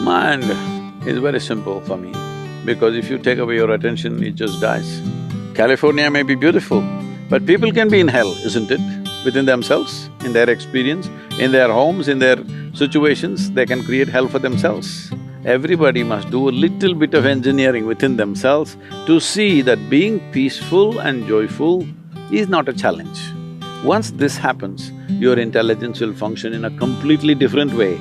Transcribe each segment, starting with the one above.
Mind is very simple for me, because if you take away your attention, it just dies. California may be beautiful, but people can be in hell, isn't it? Within themselves, in their experience, in their homes, in their situations, they can create hell for themselves. Everybody must do a little bit of engineering within themselves to see that being peaceful and joyful is not a challenge. Once this happens, your intelligence will function in a completely different way.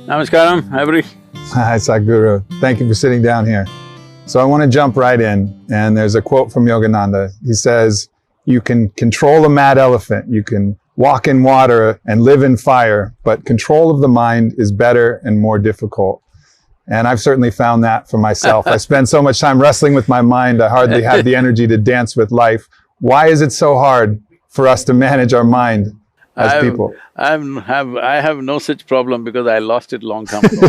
Namaskaram, Aubrey. Hi, Sadhguru. Thank you for sitting down here. So I want to jump right in, and there's a quote from Yogananda. He says, "You can control a mad elephant, you can walk in water and live in fire, but control of the mind is better and more difficult." And I've certainly found that for myself. I spend so much time wrestling with my mind, I hardly have the energy to dance with life. Why is it so hard for us to manage our mind as people? I have no such problem because I lost it long time ago.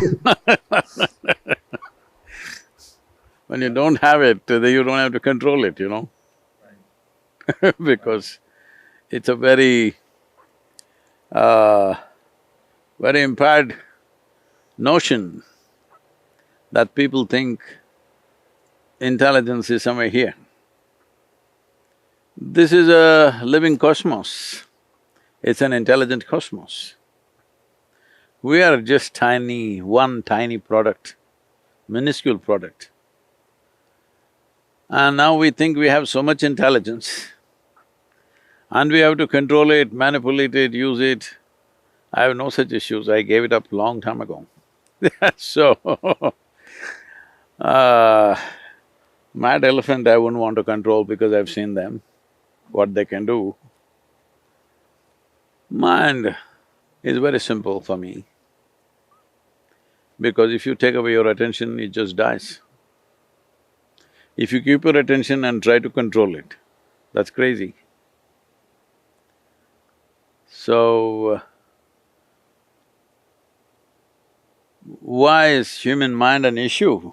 When you don't have it, then you don't have to control it, you know. Because it's a very impaired notion that people think intelligence is somewhere here. This is a living cosmos. It's an intelligent cosmos. We are just tiny, one tiny product, minuscule product. And now we think we have so much intelligence and we have to control it, manipulate it, use it. I have no such issues, I gave it up long time ago. So, mad elephant I wouldn't want to control because I've seen them, what they can do. Mind is very simple for me, because if you take away your attention, it just dies. If you keep your attention and try to control it, that's crazy. So, why is human mind an issue?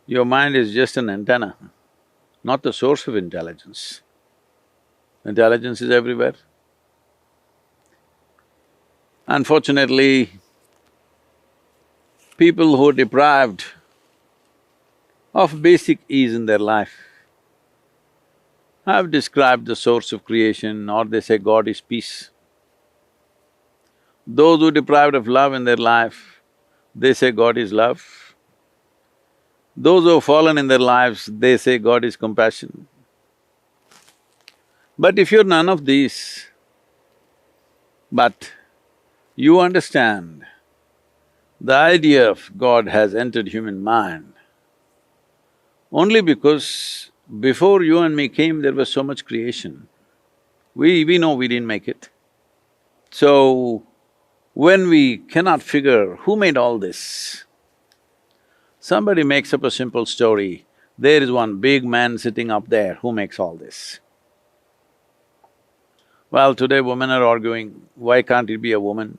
Your mind is just an antenna, not the source of intelligence. Intelligence is everywhere. Unfortunately, people who are deprived of basic ease in their life have described the source of creation, or they say God is peace. Those who are deprived of love in their life, they say God is love. Those who have fallen in their lives, they say God is compassion. But if you're none of these, but you understand the idea of God has entered human mind only because before you and me came, there was so much creation. We know we didn't make it. So, when we cannot figure who made all this, somebody makes up a simple story, there is one big man sitting up there who makes all this. Well, today women are arguing, why can't it be a woman?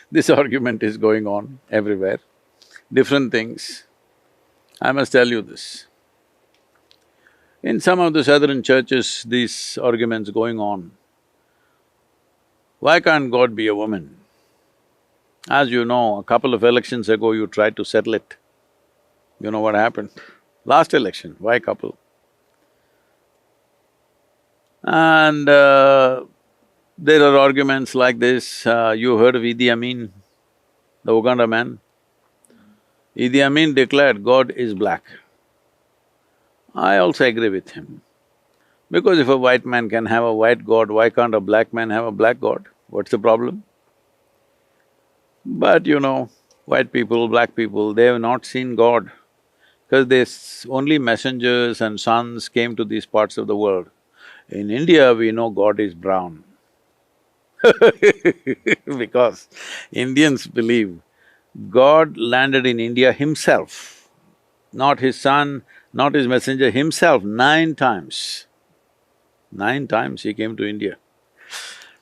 This argument is going on everywhere, different things. I must tell you this. In some of the southern churches, these arguments going on. Why can't God be a woman? As you know, a couple of elections ago you tried to settle it. You know what happened? Last election, why couple? And there are arguments like this. You heard of Idi Amin, the Uganda man? Idi Amin declared God is black. I also agree with him. Because if a white man can have a white God, why can't a black man have a black God? What's the problem? But you know, white people, black people, they have not seen God, because only messengers and sons came to these parts of the world. In India, we know God is brown because Indians believe God landed in India himself, not his son, not his messenger, himself, 9 times. 9 times he came to India.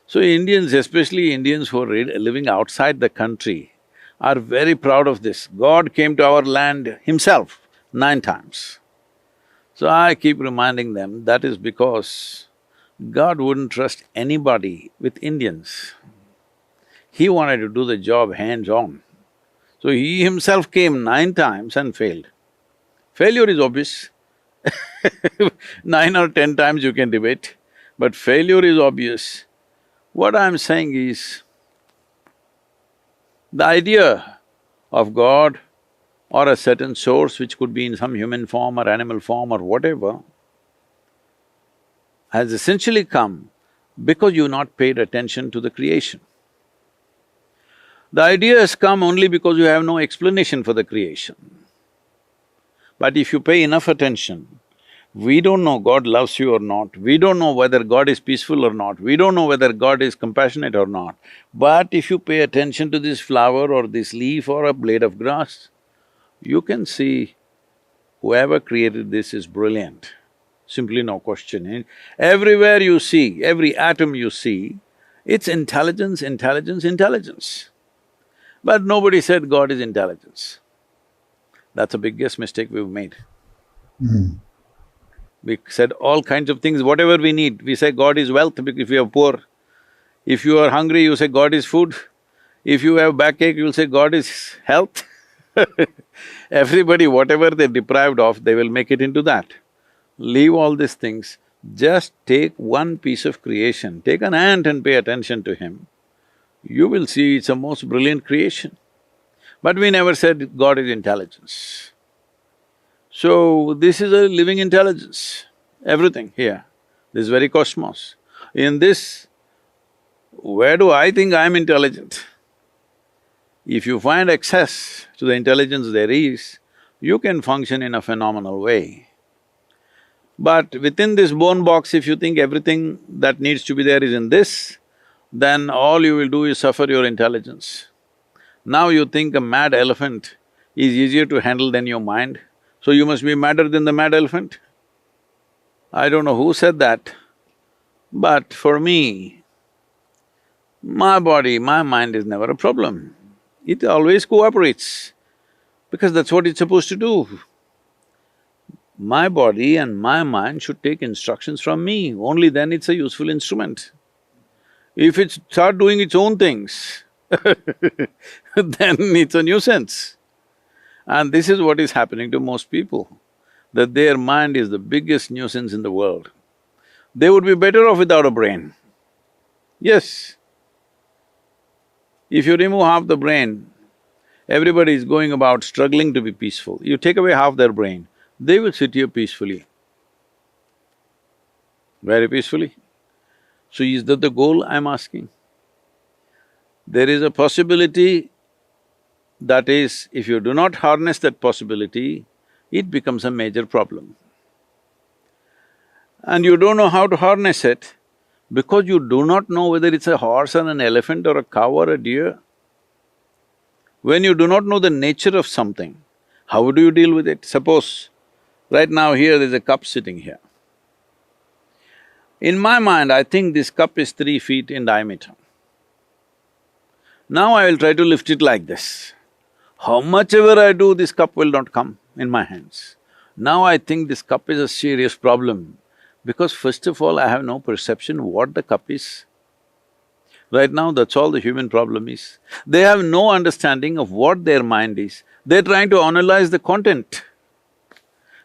So Indians, especially Indians who are living outside the country, are very proud of this. God came to our land himself 9 times. So I keep reminding them that is because God wouldn't trust anybody with Indians. He wanted to do the job hands-on. So he himself came 9 times and failed. Failure is obvious. 9 or 10 times you can debate, but failure is obvious. What I'm saying is, the idea of God or a certain source which could be in some human form or animal form or whatever has essentially come because you've not paid attention to the creation. The idea has come only because you have no explanation for the creation. But if you pay enough attention, we don't know God loves you or not, we don't know whether God is peaceful or not, we don't know whether God is compassionate or not. But if you pay attention to this flower or this leaf or a blade of grass, you can see whoever created this is brilliant, simply no question. Everywhere you see, every atom you see, it's intelligence, intelligence, intelligence. But nobody said God is intelligence. That's the biggest mistake we've made. We said all kinds of things, whatever we need. We say God is wealth if you are poor. If you are hungry, you say God is food. If you have backache, you'll say God is health. Everybody, whatever they're deprived of, they will make it into that. Leave all these things, just take one piece of creation, take an ant and pay attention to him. You will see it's a most brilliant creation. But we never said God is intelligence. So, this is a living intelligence, everything here, this very cosmos. In this, where do I think I'm intelligent? If you find access to the intelligence there is, you can function in a phenomenal way. But within this bone box, if you think everything that needs to be there is in this, then all you will do is suffer your intelligence. Now you think a mad elephant is easier to handle than your mind, so you must be madder than the mad elephant? I don't know who said that, but for me, my body, my mind is never a problem. It always cooperates, because that's what it's supposed to do. My body and my mind should take instructions from me, only then it's a useful instrument. If it start doing its own things, then it's a nuisance. And this is what is happening to most people, that their mind is the biggest nuisance in the world. They would be better off without a brain. Yes. If you remove half the brain, everybody is going about struggling to be peaceful. You take away half their brain, they will sit here peacefully, very peacefully. So is that the goal I'm asking? There is a possibility, that is, if you do not harness that possibility, it becomes a major problem. And you don't know how to harness it because you do not know whether it's a horse or an elephant or a cow or a deer. When you do not know the nature of something, how do you deal with it? Suppose, right now here there's a cup sitting here. In my mind, I think this cup is 3 feet in diameter. Now I will try to lift it like this. How much ever I do, this cup will not come in my hands. Now I think this cup is a serious problem, because first of all, I have no perception what the cup is. Right now, that's all the human problem is. They have no understanding of what their mind is. They're trying to analyze the content.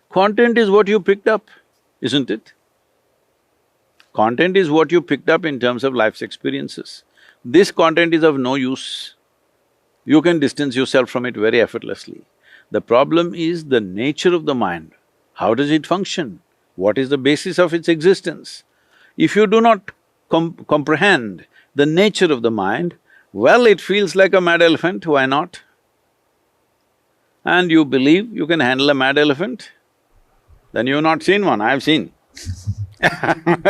Content is what you picked up, isn't it? Content is what you picked up in terms of life's experiences. This content is of no use. You can distance yourself from it very effortlessly. The problem is the nature of the mind. How does it function? What is the basis of its existence? If you do not comprehend the nature of the mind, well, it feels like a mad elephant, why not? And you believe you can handle a mad elephant? Then you've not seen one, I've seen.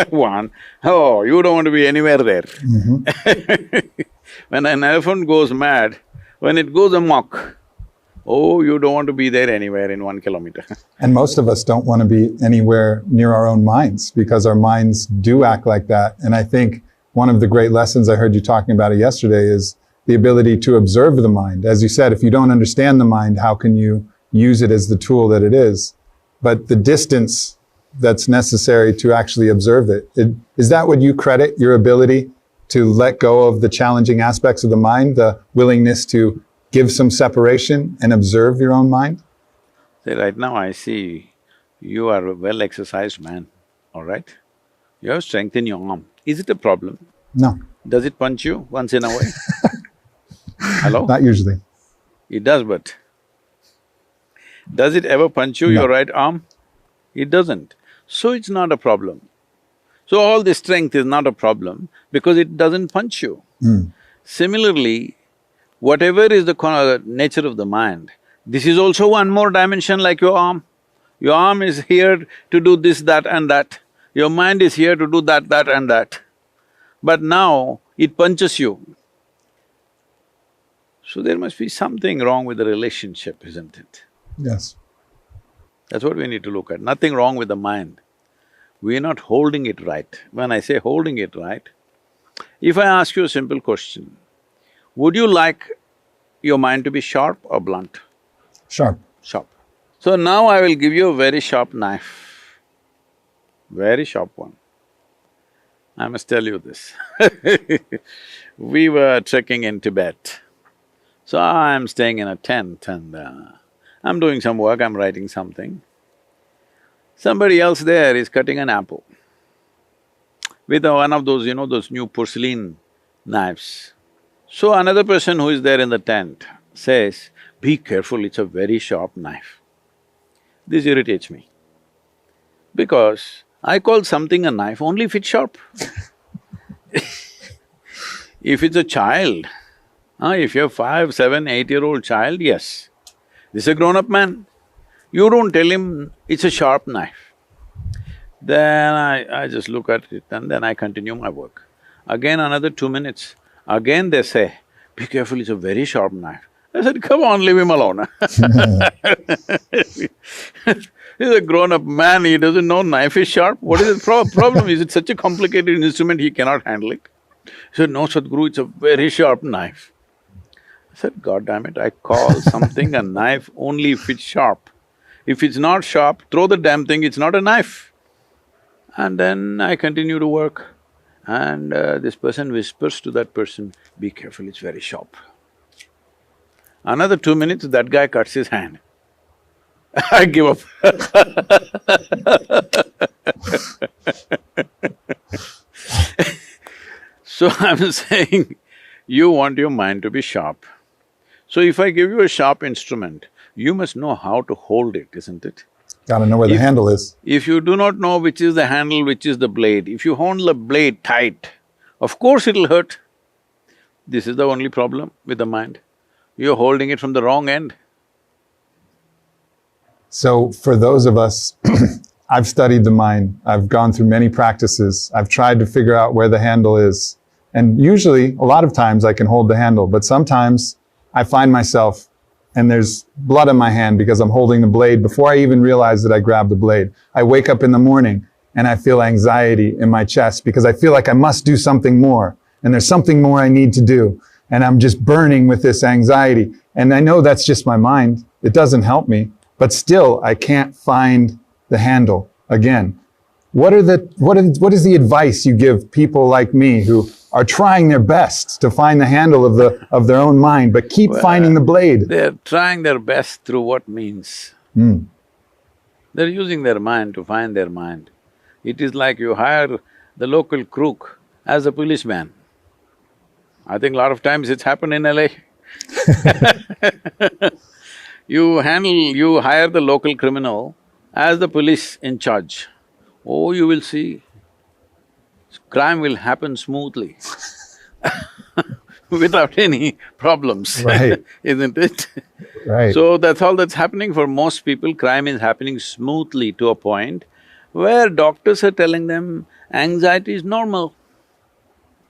One, oh, you don't want to be anywhere there. When an elephant goes mad, when it goes amok, oh, you don't want to be there anywhere in 1 kilometer. And most of us don't want to be anywhere near our own minds, because our minds do act like that. And I think one of the great lessons, I heard you talking about it yesterday, is the ability to observe the mind. As you said, if you don't understand the mind, how can you use it as the tool that it is? But the distance that's necessary to actually observe it. Is that what you credit, your ability to let go of the challenging aspects of the mind, the willingness to give some separation and observe your own mind? See, right now I see you are a well-exercised man, all right? You have strength in your arm. Is it a problem? No, Does it punch you once in a while? Hello? not usually. It does, but does it ever punch you, No. your right arm? It doesn't. So it's not a problem. So all this strength is not a problem because it doesn't punch you. Similarly, whatever is the nature of the mind, this is also one more dimension like your arm. Your arm is here to do this, that and that. Your mind is here to do that, that and that. But now it punches you. So there must be something wrong with the relationship, isn't it? Yes. That's what we need to look at. Nothing wrong with the mind. We're not holding it right. When I say holding it right, if I ask you a simple question, would you like your mind to be sharp or blunt? Sharp. Sharp. So now I will give you a very sharp knife, very sharp one. I must tell you this. We were trekking in Tibet. So I'm staying in a tent and I'm doing some work, I'm writing something. Somebody else there is cutting an apple with one of those, those new porcelain knives. So another person who is there in the tent says, "Be careful, it's a very sharp knife." This irritates me because I call something a knife only if it's sharp. If it's a child, if you're 5, 7, 8-year-old child, yes. This is a grown-up man. You don't tell him it's a sharp knife. Then I just look at it and then I continue my work. Again another 2 minutes, again they say, "Be careful, it's a very sharp knife." I said, "Come on, leave him alone." He's a grown-up man, he doesn't know knife is sharp. What is the problem? Is it such a complicated instrument he cannot handle it? He said, "No, Sadhguru, it's a very sharp knife." I said, "God damn it, I call something a knife only if it's sharp. If it's not sharp, throw the damn thing, it's not a knife." And then I continue to work and this person whispers to that person, "Be careful, it's very sharp." Another 2 minutes, that guy cuts his hand. I give up. So I'm saying, you want your mind to be sharp. So if I give you a sharp instrument, you must know how to hold it, isn't it? Gotta know where the handle is. If you do not know which is the handle, which is the blade, if you hold the blade tight, of course it'll hurt. This is the only problem with the mind. You're holding it from the wrong end. So for those of us, I've studied the mind, I've gone through many practices, I've tried to figure out where the handle is. And usually, a lot of times I can hold the handle, but sometimes I find myself and there's blood on my hand because I'm holding the blade before I even realize that I grabbed the blade. I wake up in the morning and I feel anxiety in my chest because I feel like I must do something more and there's something more I need to do. And I'm just burning with this anxiety. And I know that's just my mind. It doesn't help me, but still I can't find the handle again. What is the advice you give people like me who are trying their best to find the handle of their own mind, but keep finding the blade? They're trying their best through what means? They're using their mind to find their mind. It is like you hire the local crook as a policeman. I think a lot of times it's happened in LA. You hire the local criminal as the police in charge. Oh, you will see, crime will happen smoothly without any problems, Right. isn't it? Right. So that's all that's happening for most people. Crime is happening smoothly to a point where doctors are telling them anxiety is normal.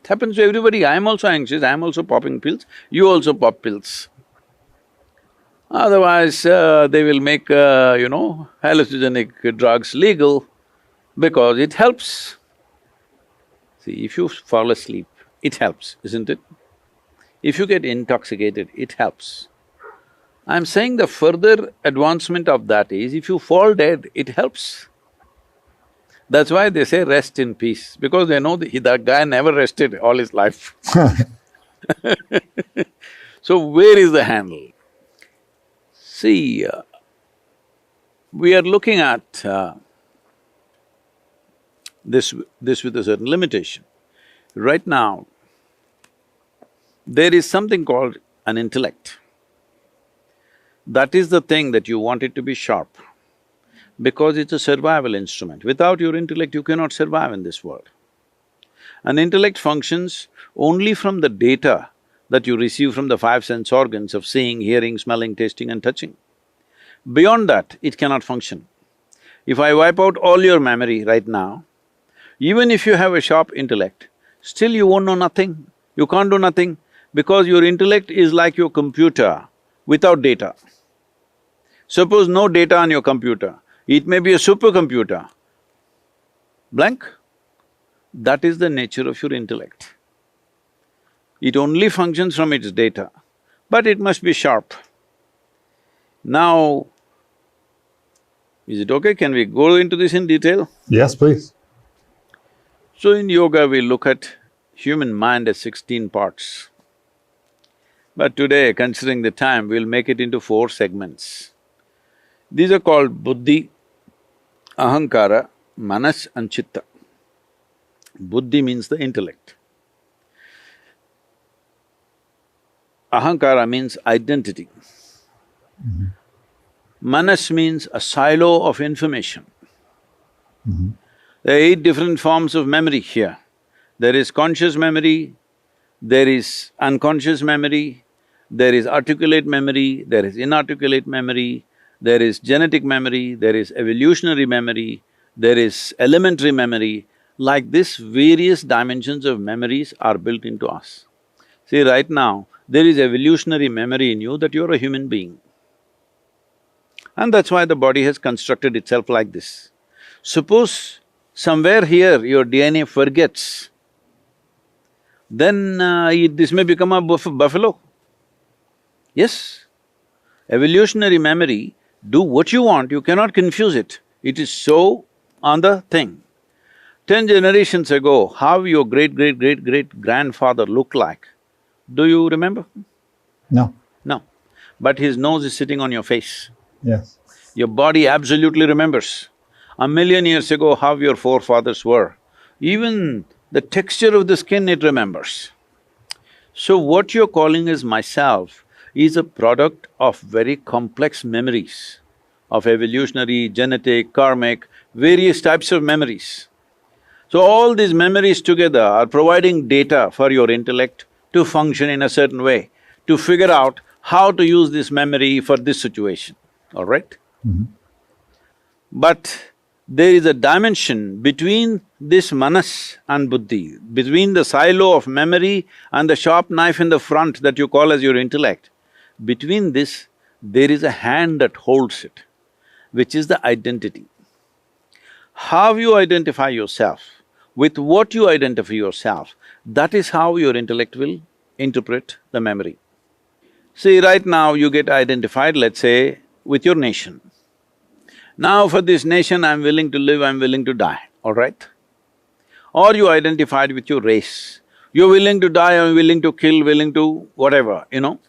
It happens to everybody. I'm also anxious, I'm also popping pills, you also pop pills. Otherwise, they will make, hallucinogenic drugs legal because it helps. See, if you fall asleep, it helps, isn't it? If you get intoxicated, it helps. I'm saying the further advancement of that is, if you fall dead, it helps. That's why they say rest in peace, because they know that guy never rested all his life. So where is the handle? See, we are looking at this with a certain limitation. Right now, there is something called an intellect. That is the thing that you want it to be sharp, because it's a survival instrument. Without your intellect, you cannot survive in this world. An intellect functions only from the data that you receive from the five sense organs of seeing, hearing, smelling, tasting and touching. Beyond that, it cannot function. If I wipe out all your memory right now, even if you have a sharp intellect, still you won't know nothing. You can't do nothing because your intellect is like your computer without data. Suppose no data on your computer, it may be a supercomputer, blank. That is the nature of your intellect. It only functions from its data, but it must be sharp. Now, is it okay? Can we go into this in detail? Yes, please. So in yoga, we look at human mind as 16 parts. But today, considering the time, we'll make it into 4 segments. These are called buddhi, ahankara, manas and chitta. Buddhi means the intellect. Ahankara means identity. Manas means a silo of information. There are 8 different forms of memory here. There is conscious memory, there is unconscious memory, there is articulate memory, there is inarticulate memory, there is genetic memory, there is evolutionary memory, there is elementary memory. Like this, various dimensions of memories are built into us. See, right now, there is evolutionary memory in you that you're a human being. And that's why the body has constructed itself like this. Suppose somewhere here your DNA forgets, then this may become a buffalo. Yes, evolutionary memory, do what you want, you cannot confuse it. It is so on the thing. 10 generations ago, how your great-great-great-great-grandfather looked like, do you remember? No. No. But his nose is sitting on your face. Yes. Your body absolutely remembers. 1,000,000 years ago, how your forefathers were. Even the texture of the skin, it remembers. So what you're calling as myself is a product of very complex memories of evolutionary, genetic, karmic, various types of memories. So all these memories together are providing data for your intellect to function in a certain way, to figure out how to use this memory for this situation, all right? But there is a dimension between this manas and buddhi, between the silo of memory and the sharp knife in the front that you call as your intellect. Between this, there is a hand that holds it, which is the identity. How you identify yourself, with what you identify yourself, that is how your intellect will interpret the memory. See, right now you get identified, let's say, with your nation. Now for this nation, I'm willing to live, I'm willing to die, all right? Or you identified with your race. You're willing to die, I'm willing to kill, willing to whatever, you know.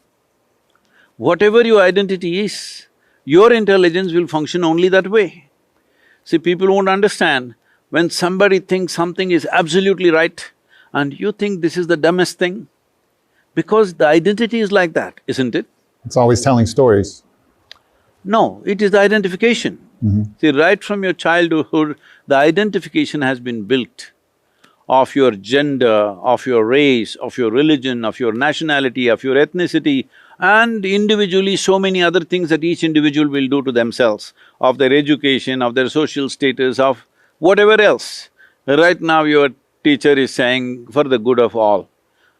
Whatever your identity is, your intelligence will function only that way. See, people won't understand when somebody thinks something is absolutely right and you think this is the dumbest thing, because the identity is like that, isn't it? It's always telling stories. No, it is the identification. See, right from your childhood, the identification has been built of your gender, of your race, of your religion, of your nationality, of your ethnicity, and individually so many other things that each individual will do to themselves, of their education, of their social status, of whatever else. Right now your teacher is saying, for the good of all.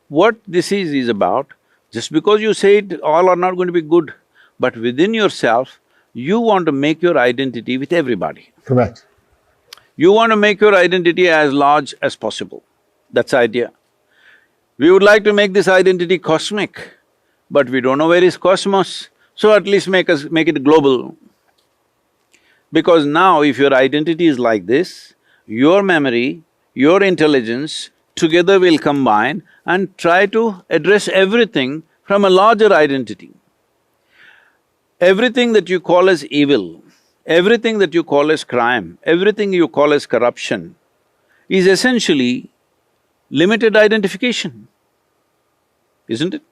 What this is about, just because you say it, all are not going to be good, but within yourself, you want to make your identity with everybody. Correct. You want to make your identity as large as possible. That's the idea. We would like to make this identity cosmic, but we don't know where is cosmos, so at least make it global. Because now if your identity is like this, your memory, your intelligence together will combine and try to address everything from a larger identity. Everything that you call as evil, everything that you call as crime, everything you call as corruption is essentially limited identification, isn't it?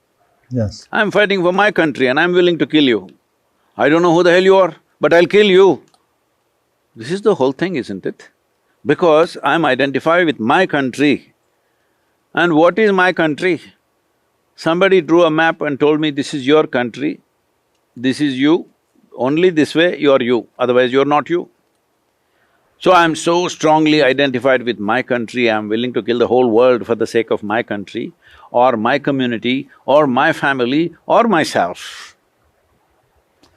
Yes. I'm fighting for my country and I'm willing to kill you. I don't know who the hell you are, but I'll kill you. This is the whole thing, isn't it? Because I'm identified with my country. And what is my country? Somebody drew a map and told me, this is your country, this is you, only this way you're you, otherwise you're not you. So I'm so strongly identified with my country, I'm willing to kill the whole world for the sake of my country, or my community, or my family, or myself.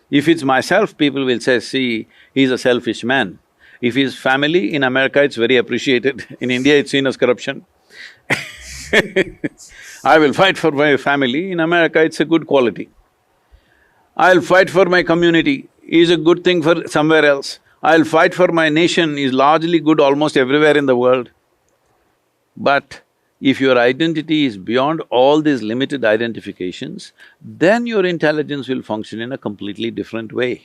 If it's myself, people will say, see, he's a selfish man. If he's family, in America it's very appreciated, in India it's seen as corruption. I will fight for my family, in America it's a good quality. I'll fight for my community, is a good thing for somewhere else. I'll fight for my nation is largely good almost everywhere in the world. But if your identity is beyond all these limited identifications, then your intelligence will function in a completely different way.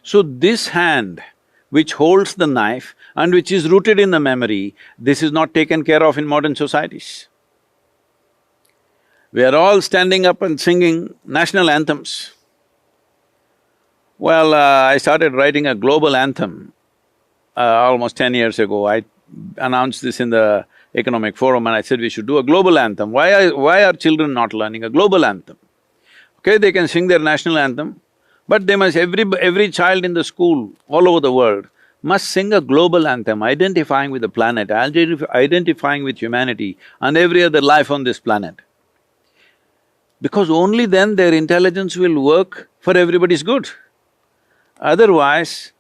So this hand which holds the knife and which is rooted in the memory, this is not taken care of in modern societies. We are all standing up and singing national anthems. Well, I started writing a global anthem almost 10 years ago. I announced this in the economic forum and I said we should do a global anthem. Why are children not learning a global anthem? Okay, they can sing their national anthem, but they must… every child in the school all over the world must sing a global anthem, identifying with the planet, identifying with humanity and every other life on this planet. Because only then their intelligence will work for everybody's good. Otherwise,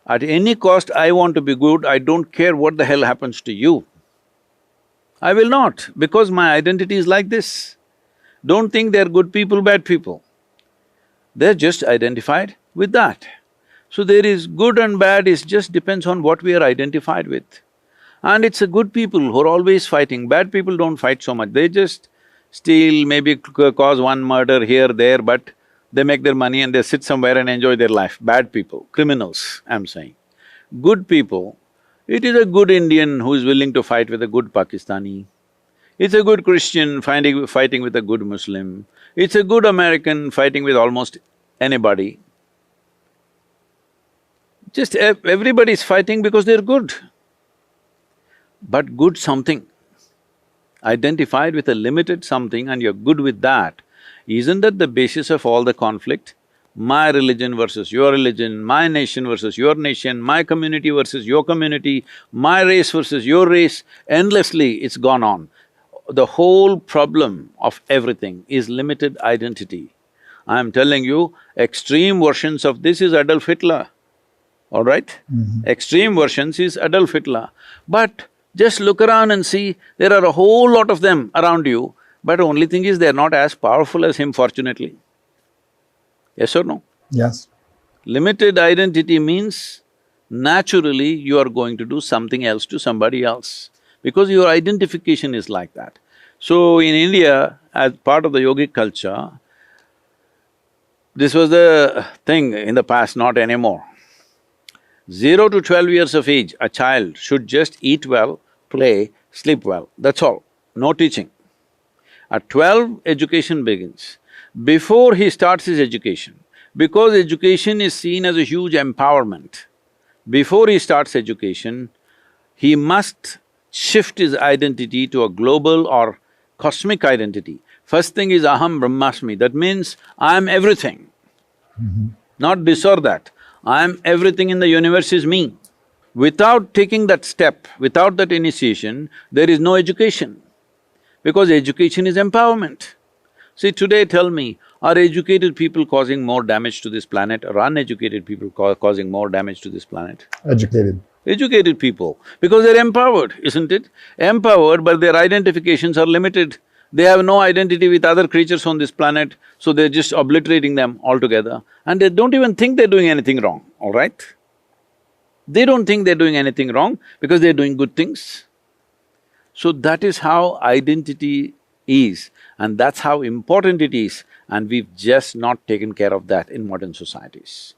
at any cost I want to be good, I don't care what the hell happens to you. I will not, because my identity is like this. Don't think they're good people, bad people. They're just identified with that. So there is good and bad, it just depends on what we are identified with. And it's a good people who are always fighting, bad people don't fight so much, they just steal, maybe cause one murder here, there, but they make their money and they sit somewhere and enjoy their life. Bad people, criminals, I'm saying. Good people, it is a good Indian who is willing to fight with a good Pakistani. It's a good Christian fighting with a good Muslim. It's a good American fighting with almost anybody. Just everybody's fighting because they're good. But good something, identified with a limited something and you're good with that, isn't that the basis of all the conflict? My religion versus your religion, my nation versus your nation, my community versus your community, my race versus your race, endlessly it's gone on. The whole problem of everything is limited identity. I'm telling you, extreme versions of this is Adolf Hitler, all right? Extreme versions is Adolf Hitler. But just look around and see, there are a whole lot of them around you, but only thing is they're not as powerful as him, fortunately. Yes or no? Yes. Limited identity means naturally you are going to do something else to somebody else, because your identification is like that. So in India, as part of the yogic culture, this was the thing in the past, not anymore. 0 to 12 years of age, a child should just eat well, play, sleep well, that's all, no teaching. At 12, education begins. Before he starts his education, because education is seen as a huge empowerment, before he starts education, he must shift his identity to a global or cosmic identity. First thing is aham brahmasmi, that means I am everything. Not this or that, I am everything in the universe is me. Without taking that step, without that initiation, there is no education, because education is empowerment. See, today tell me, are educated people causing more damage to this planet or uneducated people causing more damage to this planet? Educated. Educated people, because they're empowered, isn't it? Empowered, but their identifications are limited. They have no identity with other creatures on this planet, so they're just obliterating them altogether. And they don't even think they're doing anything wrong, all right? They don't think they're doing anything wrong because they're doing good things. So that is how identity is, and that's how important it is, and we've just not taken care of that in modern societies.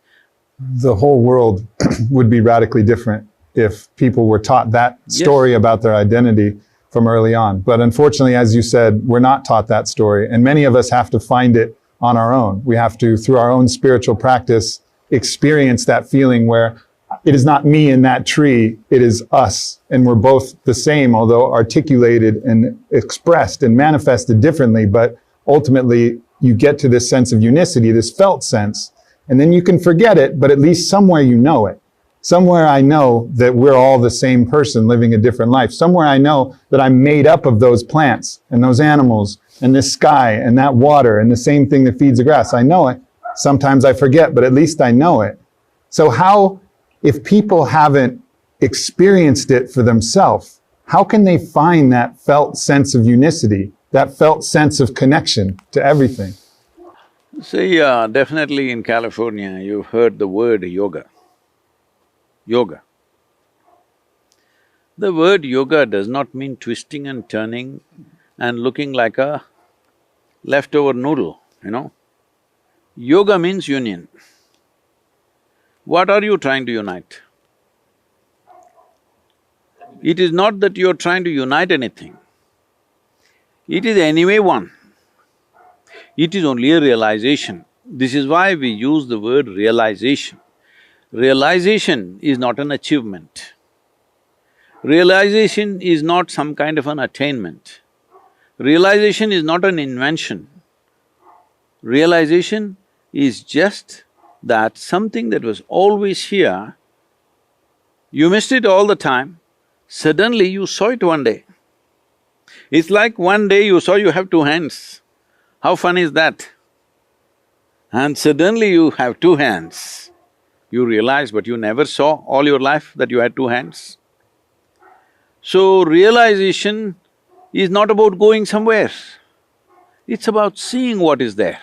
The whole world would be radically different if people were taught that story Yes. about their identity from early on. But unfortunately, as you said, we're not taught that story. And many of us have to find it on our own. We have to, through our own spiritual practice, experience that feeling where it is not me in that tree, it is us. And we're both the same, although articulated and expressed and manifested differently. But ultimately, you get to this sense of unicity, this felt sense. And then you can forget it, but at least somewhere you know it. Somewhere I know that we're all the same person living a different life. Somewhere I know that I'm made up of those plants and those animals and this sky and that water and the same thing that feeds the grass. I know it. Sometimes I forget, but at least I know it. So how, if people haven't experienced it for themselves, how can they find that felt sense of unicity, that felt sense of connection to everything? See, definitely in California, you've heard the word yoga. Yoga. The word yoga does not mean twisting and turning and looking like a leftover noodle, you know. Yoga means union. What are you trying to unite? It is not that you're trying to unite anything. It is anyway one. It is only a realization. This is why we use the word realization. Realization is not an achievement. Realization is not some kind of an attainment. Realization is not an invention. Realization is just that something that was always here, you missed it all the time, suddenly you saw it one day. It's like one day you saw you have two hands. How fun is that? And suddenly you have two hands. You realize, but you never saw all your life that you had two hands. So realization is not about going somewhere, it's about seeing what is there.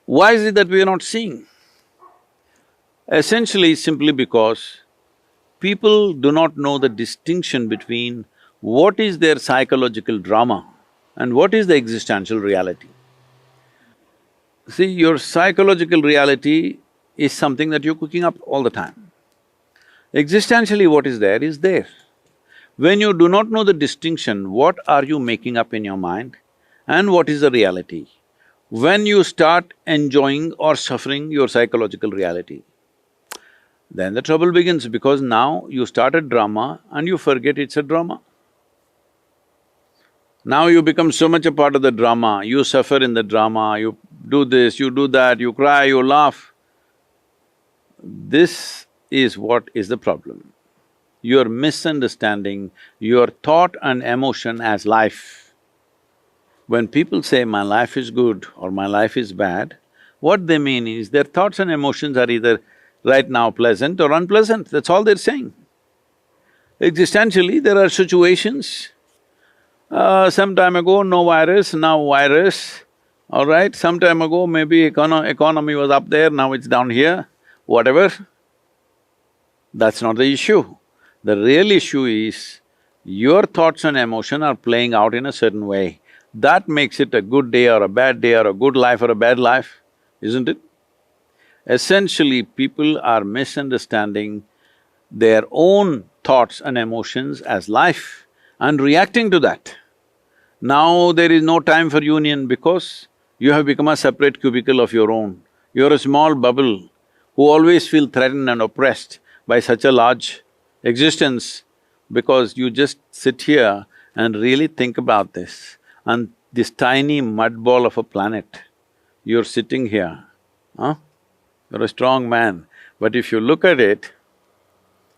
Why is it that we are not seeing? Essentially, simply because people do not know the distinction between what is their psychological drama and what is the existential reality. See, your psychological reality is something that you're cooking up all the time. Existentially, what is there is there. When you do not know the distinction, what are you making up in your mind and what is the reality? When you start enjoying or suffering your psychological reality, then the trouble begins, because now you start a drama and you forget it's a drama. Now you become so much a part of the drama, you suffer in the drama, you do this, you do that, you cry, you laugh. This is what is the problem. You're misunderstanding your thought and emotion as life. When people say, my life is good or my life is bad, what they mean is their thoughts and emotions are either right now pleasant or unpleasant, that's all they're saying. Existentially, there are situations, some time ago no virus, now virus, all right? Some time ago maybe economy was up there, now it's down here, whatever. That's not the issue. The real issue is your thoughts and emotion are playing out in a certain way. That makes it a good day or a bad day or a good life or a bad life, isn't it? Essentially, people are misunderstanding their own thoughts and emotions as life and reacting to that. Now there is no time for union because you have become a separate cubicle of your own. You're a small bubble who always feel threatened and oppressed by such a large existence, because you just sit here and really think about this. And this tiny mud ball of a planet, you're sitting here, huh? You're a strong man, but if you look at it,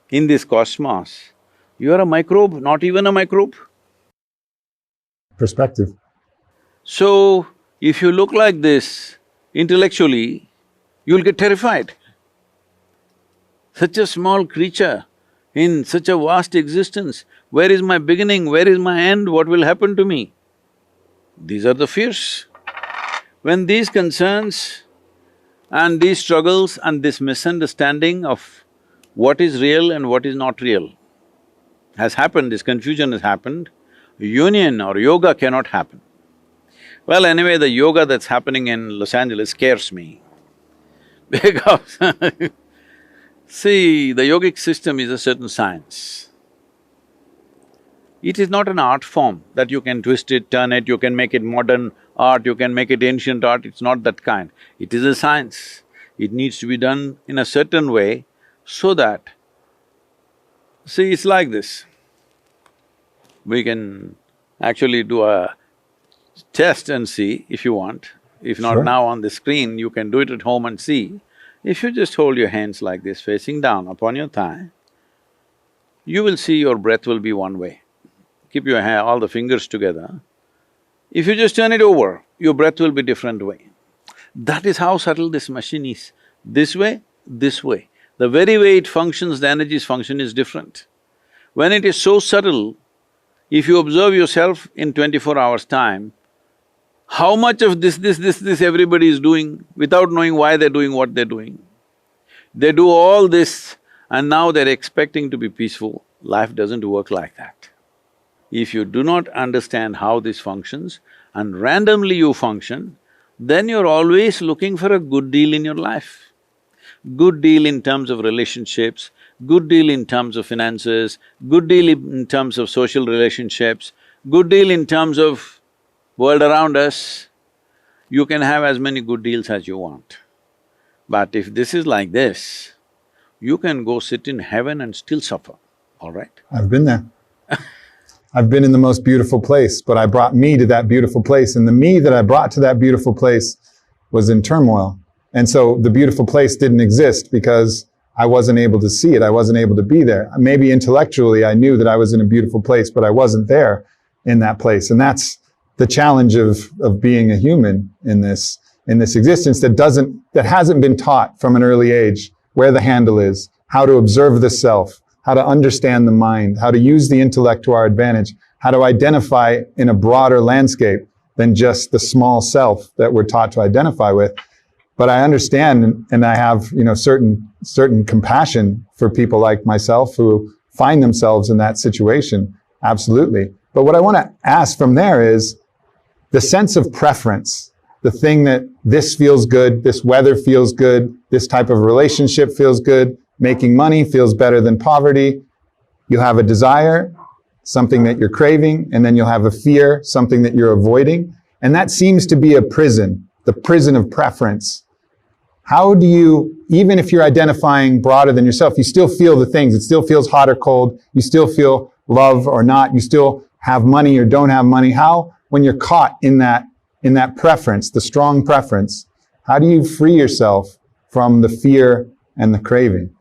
in this cosmos, you're a microbe, not even a microbe. Perspective. So, if you look like this intellectually, you'll get terrified. Such a small creature in such a vast existence, where is my beginning, where is my end, what will happen to me? These are the fears. When these concerns And these struggles and this misunderstanding of what is real and what is not real has happened, this confusion has happened, union or yoga cannot happen. Well, anyway, the yoga that's happening in Los Angeles scares me because see, the yogic system is a certain science. It is not an art form that you can twist it, turn it, you can make it modern art, you can make it ancient art, it's not that kind. It is a science. It needs to be done in a certain way so that… See, it's like this. We can actually do a test and see if you want. If not Sure. now on the screen, you can do it at home and see. If you just hold your hands like this, facing down upon your thigh, you will see your breath will be one way. Keep your all the fingers together. If you just turn it over, your breath will be different way. That is how subtle this machine is. This way, this way. The very way it functions, the energies function is different. When it is so subtle, if you observe yourself in 24 hours' time, how much of this everybody is doing without knowing why they're doing what they're doing. They do all this and now they're expecting to be peaceful. Life doesn't work like that. If you do not understand how this functions and randomly you function, then you're always looking for a good deal in your life. Good deal in terms of relationships, good deal in terms of finances, good deal in terms of social relationships, good deal in terms of world around us. You can have as many good deals as you want. But if this is like this, you can go sit in heaven and still suffer, all right? I've been there. I've been in the most beautiful place, but I brought me to that beautiful place, and the me that I brought to that beautiful place was in turmoil. And so the beautiful place didn't exist because I wasn't able to see it, I wasn't able to be there. Maybe intellectually I knew that I was in a beautiful place, but I wasn't there in that place. And that's the challenge of being a human in this existence that hasn't been taught from an early age where the handle is, how to observe the self, how to understand the mind, how to use the intellect to our advantage, how to identify in a broader landscape than just the small self that we're taught to identify with. But I understand and I have, certain compassion for people like myself who find themselves in that situation, absolutely. But what I want to ask from there is the sense of preference, the thing that this feels good, this weather feels good, this type of relationship feels good, making money feels better than poverty. You have a desire, something that you're craving, and then you'll have a fear, something that you're avoiding. And that seems to be a prison, the prison of preference. How do you, even if you're identifying broader than yourself, you still feel the things, it still feels hot or cold, you still feel love or not, you still have money or don't have money. How, when you're caught in that preference, the strong preference, how do you free yourself from the fear and the craving?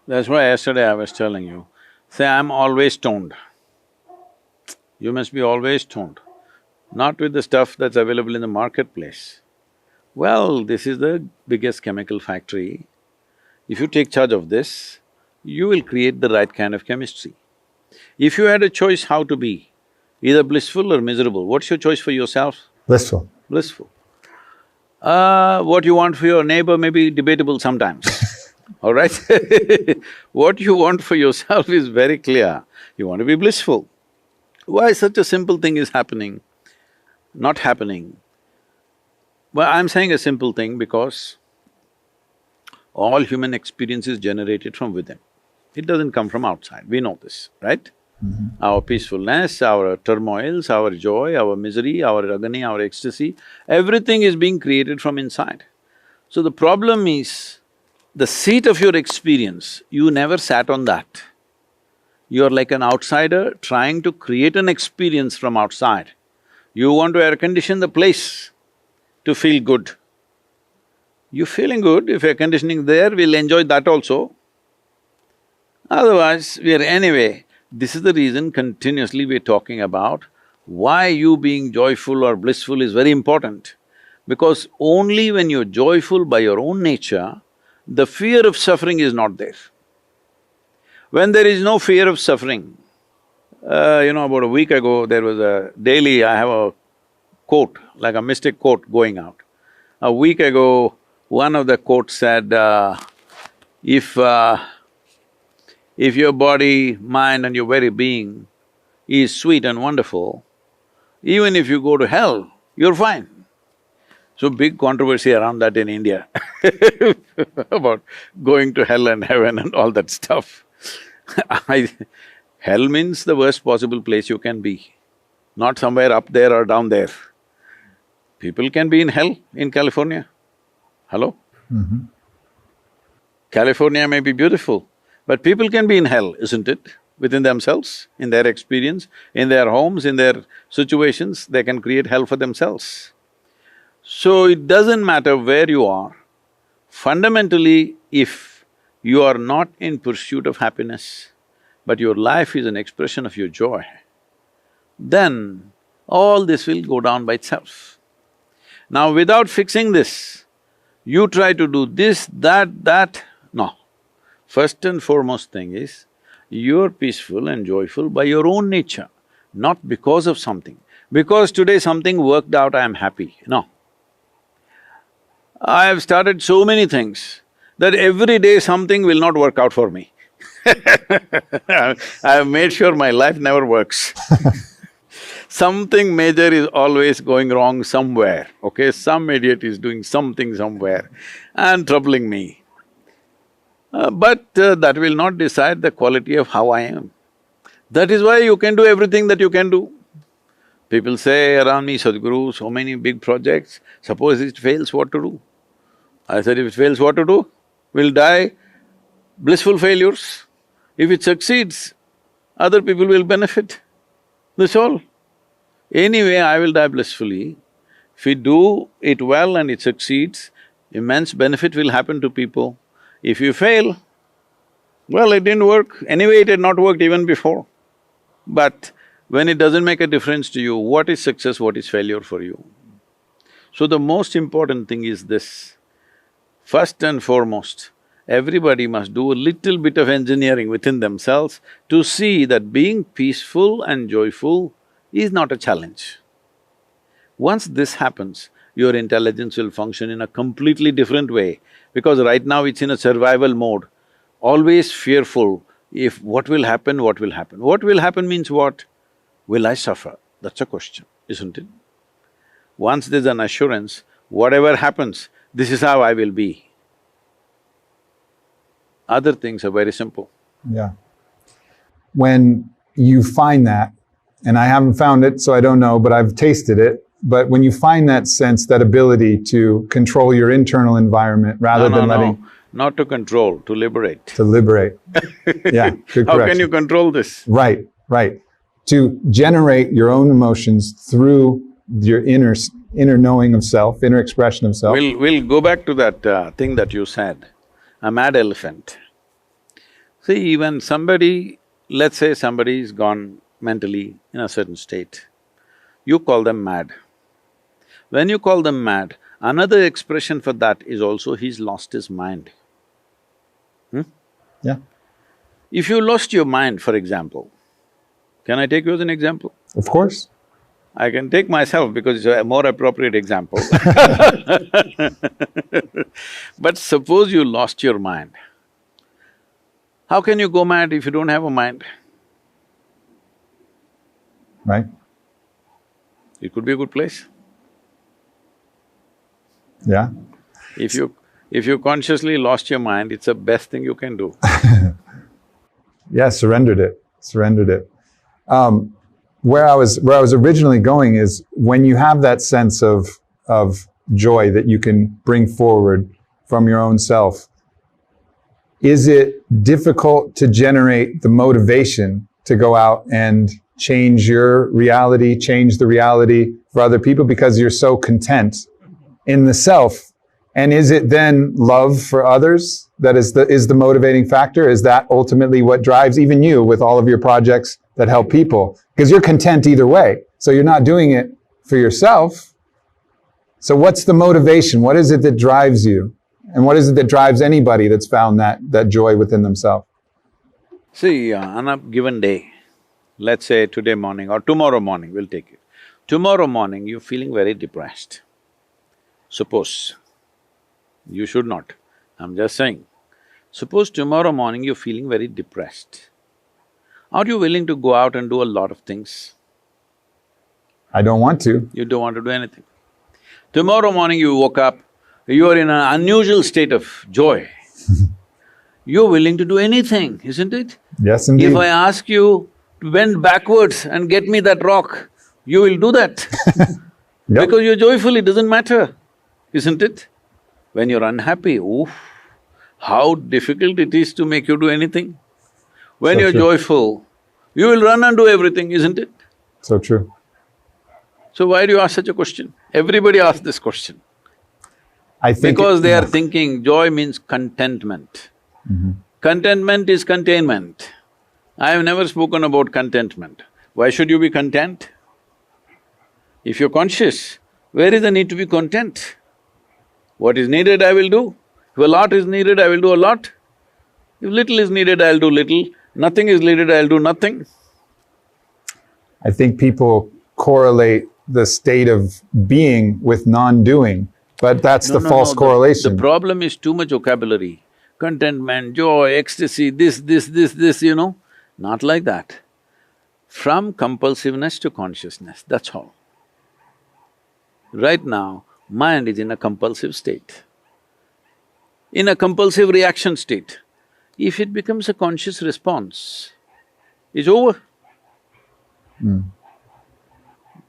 That's why yesterday I was telling you, say, I'm always stoned. You must be always stoned, not with the stuff that's available in the marketplace. Well, this is the biggest chemical factory. If you take charge of this, you will create the right kind of chemistry. If you had a choice how to be, either blissful or miserable, what's your choice for yourself? Blissful. Blissful. What you want for your neighbor may be debatable sometimes, all right? What you want for yourself is very clear. You want to be blissful. Why such a simple thing is happening, not happening? Well, I'm saying a simple thing because all human experience is generated from within. It doesn't come from outside, we know this, right? Our peacefulness, our turmoils, our joy, our misery, our agony, our ecstasy, everything is being created from inside. So the problem is, the seat of your experience, you never sat on that. You're like an outsider trying to create an experience from outside. You want to air condition the place to feel good. You're feeling good, if air conditioning there, we'll enjoy that also. Otherwise, we are anyway… This is the reason continuously we're talking about why you being joyful or blissful is very important. Because only when you're joyful by your own nature, the fear of suffering is not there. When there is no fear of suffering, about a week ago, there was a daily… I have a quote, like a mystic quote going out. A week ago, One of the quotes said, if, uh, if your body, mind and your very being is sweet and wonderful, even if you go to hell, you're fine. So big controversy around that in India about going to hell and heaven and all that stuff. Hell means the worst possible place you can be, not somewhere up there or down there. People can be in hell in California. Hello? California may be beautiful, but people can be in hell, isn't it? Within themselves, in their experience, in their homes, in their situations, they can create hell for themselves. So it doesn't matter where you are, fundamentally, if you are not in pursuit of happiness, but your life is an expression of your joy, then all this will go down by itself. Now, without fixing this, you try to do this, that, no. First and foremost thing is, you're peaceful and joyful by your own nature, not because of something. Because today something worked out, I am happy, no. I have started so many things that every day something will not work out for me. I have made sure my life never works. Something major is always going wrong somewhere, okay? Some idiot is doing something somewhere and troubling me. But that will not decide the quality of how I am. That is why you can do everything that you can do. People say around me, Sadhguru, so many big projects, suppose it fails, what to do? I said, if it fails, what to do? We'll die blissful failures. If it succeeds, other people will benefit. That's all. Anyway, I will die blissfully. If we do it well and it succeeds, immense benefit will happen to people. If you fail, well, it didn't work. Anyway, it had not worked even before. But when it doesn't make a difference to you, what is success, what is failure for you? So the most important thing is this. First and foremost, everybody must do a little bit of engineering within themselves to see that being peaceful and joyful is not a challenge. Once this happens, your intelligence will function in a completely different way, because right now it's in a survival mode, always fearful, if what will happen, what will happen. What will happen means what? Will I suffer? That's a question, isn't it? Once there's an assurance, whatever happens, this is how I will be. Other things are very simple. Yeah. When you find that, and I haven't found it, so I don't know, but I've tasted it, but when you find that sense, that ability to control your internal environment rather than letting… No, not to control, to liberate. To liberate. Yeah, good correction. How can you control this? Right, right. To generate your own emotions through your inner knowing of self, inner expression of self. We'll go back to that thing that you said, a mad elephant. See, even somebody, let's say somebody's gone mentally in a certain state, you call them mad. When you call them mad, another expression for that is also he's lost his mind. Yeah. If you lost your mind, for example, can I take you as an example? Of course. I can take myself because it's a more appropriate example. But suppose you lost your mind. How can you go mad if you don't have a mind? Right. It could be a good place. Yeah. If you consciously lost your mind, it's the best thing you can do. Yeah, surrendered it. Where I was originally going is when you have that sense of joy that you can bring forward from your own self, is it difficult to generate the motivation to go out and change your reality, change the reality for other people because you're so content in the self? And is it then love for others that is the motivating factor? Is that ultimately what drives even you with all of your projects that help people? Because you're content either way. So you're not doing it for yourself. So what's the motivation? What is it that drives you? And what is it that drives anybody that's found that joy within themselves? See, on a given day, let's say today morning or tomorrow morning, we'll take it. Tomorrow morning, you're feeling very depressed. Suppose, You should not. I'm just saying. Suppose tomorrow morning you're feeling very depressed. Are you willing to go out and do a lot of things? I don't want to. You don't want to do anything. Tomorrow morning you woke up, you are in an unusual state of joy. You're willing to do anything, isn't it? Yes, indeed. If I ask you to bend backwards and get me that rock, you will do that. Yep. Because you're joyful, it doesn't matter, isn't it? When you're unhappy, oof, how difficult it is to make you do anything. When So you're true. joyful, you will run and do everything, isn't it? So true. So why do you ask such a question? Everybody asks this question. I think Because they are yeah. thinking joy means contentment. Mm-hmm. Contentment is containment. I have never spoken about contentment. Why should you be content? If you're conscious, where is the need to be content? What is needed, I will do. If a lot is needed, I will do a lot. If little is needed, I'll do little. Nothing is needed, I'll do nothing. I think people correlate the state of being with non-doing, but that's the false The correlation. problem is too much vocabulary. Contentment, joy, ecstasy, this, you know. Not like that. From compulsiveness to consciousness, that's all. Right now, mind is in a compulsive state. In a compulsive reaction state. If it becomes a conscious response, it's over.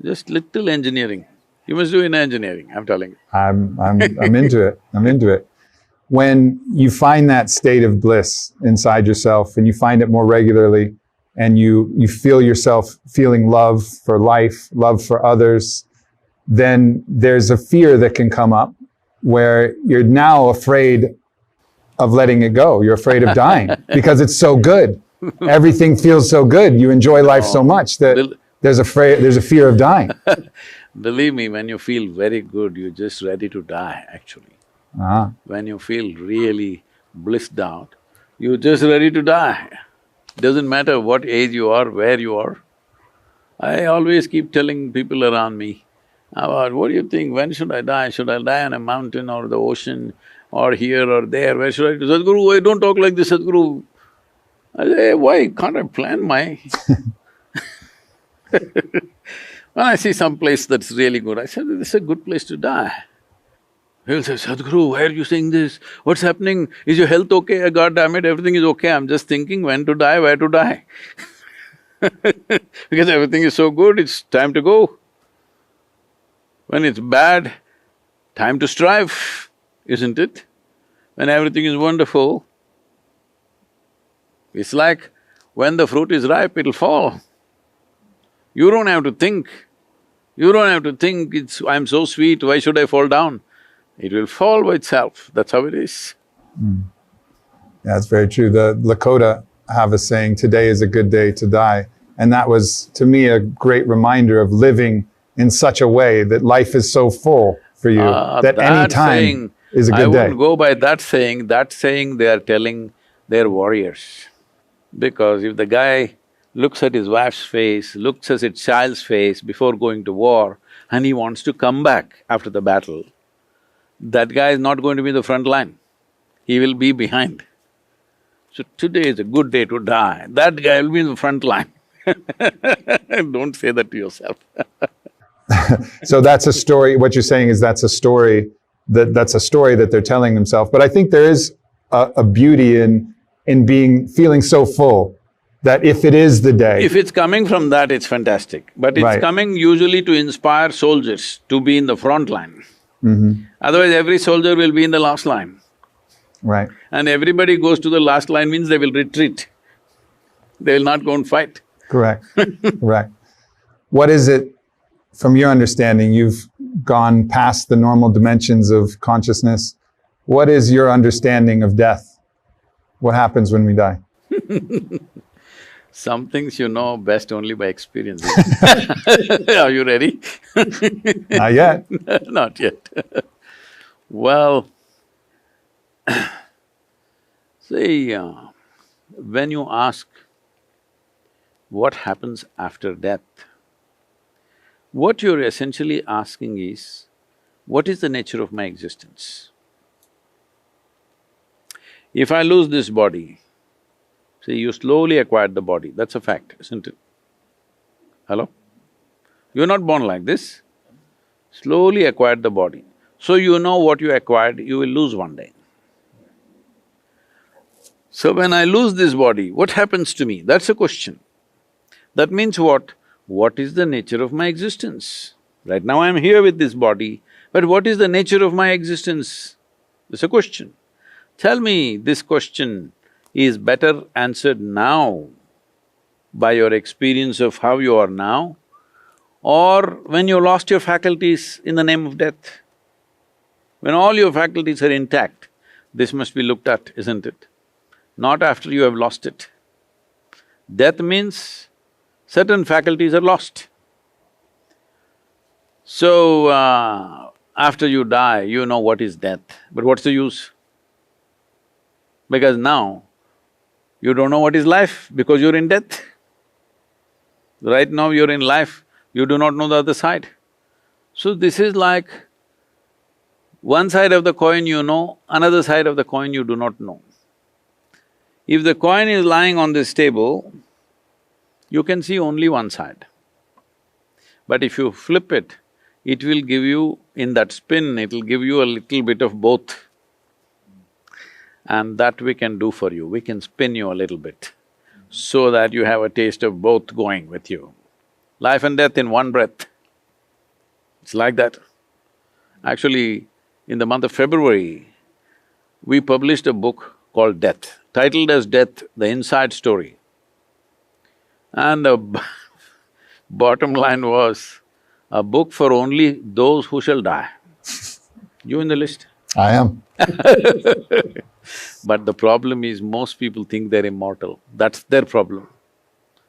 Just little engineering. You must do in engineering, I'm telling you. I'm into it, I'm into it. When you find that state of bliss inside yourself and you find it more regularly and you feel yourself feeling love for life, love for others, then there's a fear that can come up where you're now afraid of letting it go. You're afraid of dying because it's so good. Everything feels so good. You enjoy life so much that there's a fear of dying. Believe me, when you feel very good, you're just ready to die, actually. Ah, When you feel really blissed out, you're just ready to die. Doesn't matter what age you are, where you are. I always keep telling people around me, what do you think, when should I die? Should I die on a mountain or the ocean or here or there? Where should I do? Sadhguru, why don't talk like this, Sadhguru? I say, why can't I plan my… When I see some place that's really good, I say, this is a good place to die. He'll say, Sadhguru, why are you saying this? What's happening? Is your health okay? God damn it, everything is okay. I'm just thinking when to die, where to die. Because everything is so good, it's time to go. When it's bad, time to strive, isn't it? When everything is wonderful, it's like when the fruit is ripe, it'll fall. You don't have to think. You don't have to think, I'm so sweet, why should I fall down? It will fall by itself, that's how it is. that's very true. The Lakota have a saying, today is a good day to die. And that was, to me, a great reminder of living in such a way that life is so full for you that any time is a good day. I won't go by that saying they are telling their warriors. Because if the guy looks at his wife's face, looks at his child's face before going to war, and he wants to come back after the battle, that guy is not going to be in the front line, he will be behind. So today is a good day to die, that guy will be in the front line. Don't say that to yourself. So that's a story, what you're saying is that's a story that they're telling themselves. But I think there is a beauty in feeling so full that if it is the day… If it's coming from that, it's fantastic. But it's Right. coming usually to inspire soldiers to be in the front line. Otherwise, every soldier will be in the last line. Right. And everybody goes to the last line means they will retreat. They will not go and fight. Correct. Correct. What is it, from your understanding, you've gone past the normal dimensions of consciousness. What is your understanding of death? What happens when we die? Some things you know best only by experience. Are you ready? Not yet. Not yet. Well, see, when you ask what happens after death, what you're essentially asking is, what is the nature of my existence? If I lose this body, see, you slowly acquired the body, that's a fact, isn't it? Hello? You're not born like this, slowly acquired the body. So you know what you acquired, you will lose one day. So when I lose this body, what happens to me? That's a question. That means what? What is the nature of my existence? Right now I'm here with this body, but what is the nature of my existence? It's a question. Tell me, this question is better answered now by your experience of how you are now, or when you lost your faculties in the name of death. When all your faculties are intact, this must be looked at, isn't it? Not after you have lost it. Death means certain faculties are lost. So, after you die, you know what is death, but what's the use? Because now, you don't know what is life because you're in death. Right now you're in life, you do not know the other side. So this is like one side of the coin you know, another side of the coin you do not know. If the coin is lying on this table, you can see only one side. But if you flip it, it will give you, in that spin, it'll give you a little bit of both. And that we can do for you, we can spin you a little bit so that you have a taste of both going with you. Life and death in one breath. It's like that. Actually, in the month of February, we published a book called Death, titled as Death, the Inside Story. And the bottom line was, a book for only those who shall die. You in the list? I am. But the problem is, most people think they're immortal, that's their problem.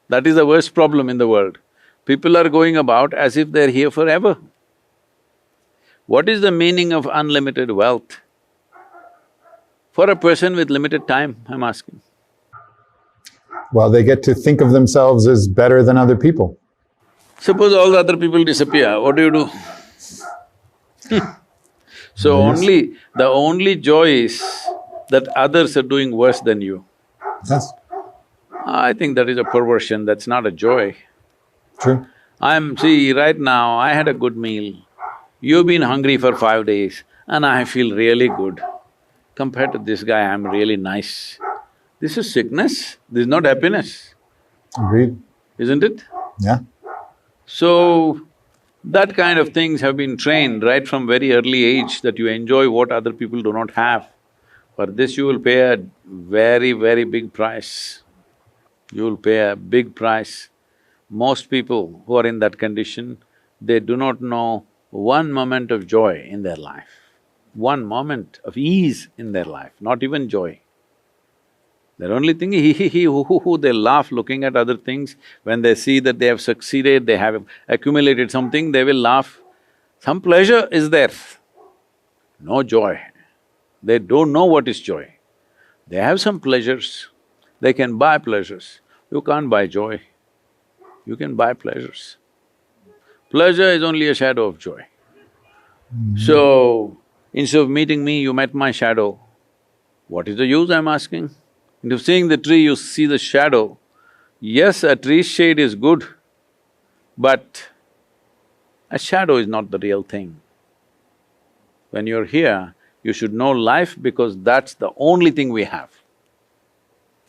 That is the worst problem in the world. People are going about as if they're here forever. What is the meaning of unlimited wealth? For a person with limited time, I'm asking. Well, they get to think of themselves as better than other people. Suppose all the other people disappear, what do you do? So the only joy is that others are doing worse than you. Yes, I think that is a perversion, that's not a joy. true. See, right now, I had a good meal. You've been hungry for 5 days and I feel really good. Compared to this guy, I'm really nice. This is sickness, this is not happiness, Agreed. isn't it? Yeah. So, that kind of things have been trained right from very early age, that you enjoy what other people do not have. For this you will pay a very, very big price. You will pay a big price. Most people who are in that condition, they do not know one moment of joy in their life, one moment of ease in their life, not even joy. They're only thinking hee, hoo, they laugh looking at other things. When they see that they have succeeded, they have accumulated something, they will laugh. Some pleasure is there, no joy. They don't know what is joy. They have some pleasures, they can buy pleasures. You can't buy joy, you can buy pleasures. Pleasure is only a shadow of joy. So, instead of meeting me, you met my shadow. What is the use, I'm asking? Instead of seeing the tree, you see the shadow. Yes, a tree's shade is good, but a shadow is not the real thing. When you're here, you should know life because that's the only thing we have.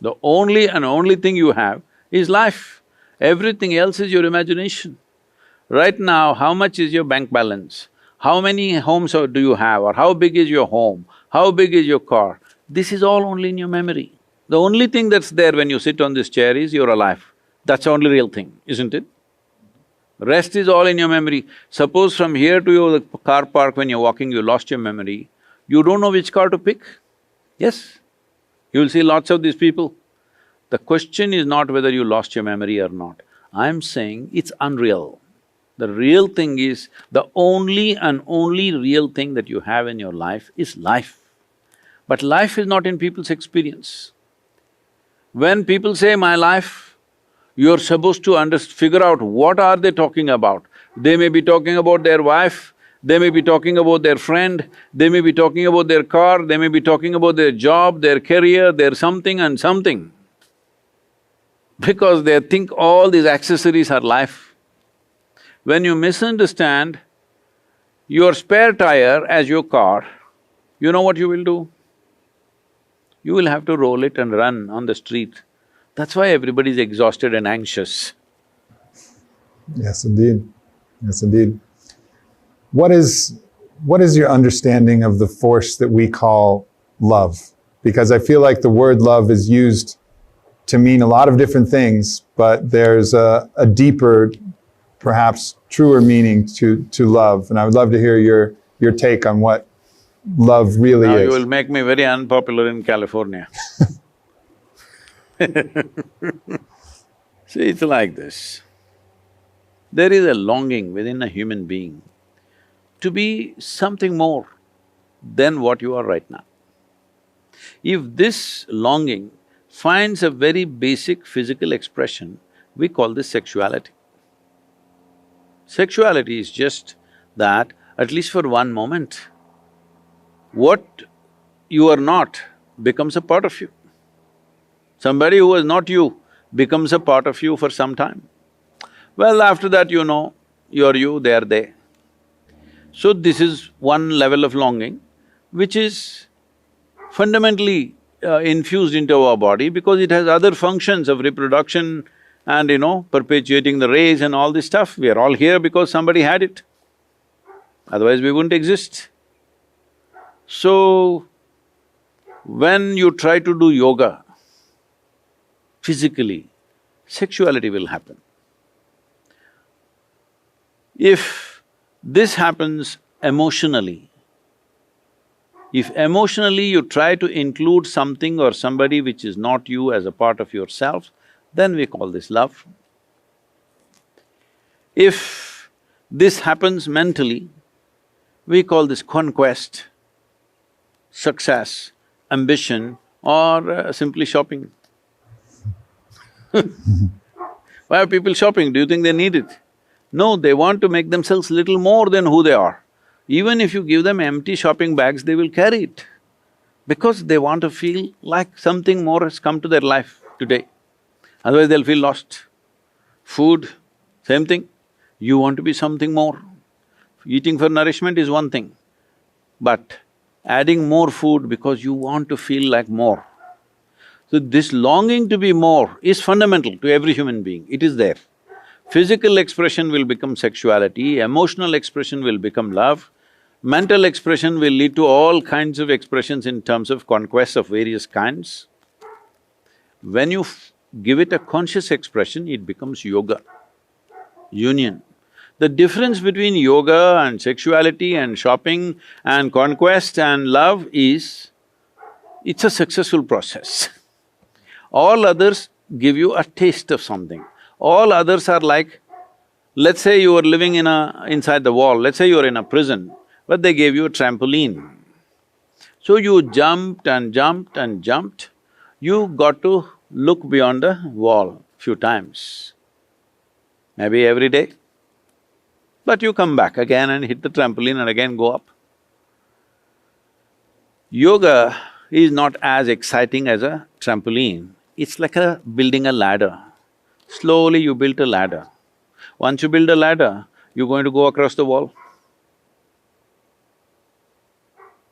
The only and only thing you have is life. Everything else is your imagination. Right now, how much is your bank balance? How many homes do you have, or how big is your home? How big is your car? This is all only in your memory. The only thing that's there when you sit on this chair is you're alive. That's the only real thing, isn't it? Rest is all in your memory. Suppose from here to your car park, when you're walking, you lost your memory, you don't know which car to pick. Yes, you'll see lots of these people. The question is not whether you lost your memory or not. I'm saying it's unreal. The real thing is, the only and only real thing that you have in your life is life. But life is not in people's experience. When people say, my life, you're supposed to figure out what are they talking about. They may be talking about their wife, they may be talking about their friend, they may be talking about their car, they may be talking about their job, their career, their something and something. Because they think all these accessories are life. When you misunderstand your spare tire as your car, you know what you will do? You will have to roll it and run on the street. That's why everybody is exhausted and anxious. Yes, indeed. Yes, indeed. What is your understanding of the force that we call love? Because I feel like the word love is used to mean a lot of different things, but there's a deeper, perhaps truer meaning to love. And I would love to hear your take on what love really Now is. you will make me very unpopular in California. See, it's like this. There is a longing within a human being to be something more than what you are right now. If this longing finds a very basic physical expression, we call this sexuality. Sexuality is just that, at least for one moment, what you are not becomes a part of you. Somebody who was not you becomes a part of you for some time. Well, after that you know, you're you, they're they. So this is one level of longing which is fundamentally infused into our body because it has other functions of reproduction and perpetuating the race and all this stuff. We are all here because somebody had it, otherwise we wouldn't exist. So, when you try to do yoga, physically, sexuality will happen. If this happens emotionally, if emotionally you try to include something or somebody which is not you as a part of yourself, then we call this love. If this happens mentally, we call this conquest, success, ambition, or simply shopping. Why are people shopping? Do you think they need it? No, they want to make themselves little more than who they are. Even if you give them empty shopping bags, they will carry it because they want to feel like something more has come to their life today. Otherwise they'll feel lost. Food, same thing. You want to be something more. Eating for nourishment is one thing, but adding more food because you want to feel like more. So this longing to be more is fundamental to every human being, it is there. Physical expression will become sexuality, emotional expression will become love, mental expression will lead to all kinds of expressions in terms of conquests of various kinds. When you give it a conscious expression, it becomes yoga, union. The difference between yoga and sexuality and shopping and conquest and love is, it's a successful process. All others give you a taste of something. All others are like, let's say you were living inside the wall, let's say you were in a prison, but they gave you a trampoline. So you jumped and jumped and jumped, you got to look beyond the wall few times, maybe every day. But you come back again and hit the trampoline and again go up. Yoga is not as exciting as a trampoline, it's like building a ladder. Slowly you build a ladder. Once you build a ladder, you're going to go across the wall.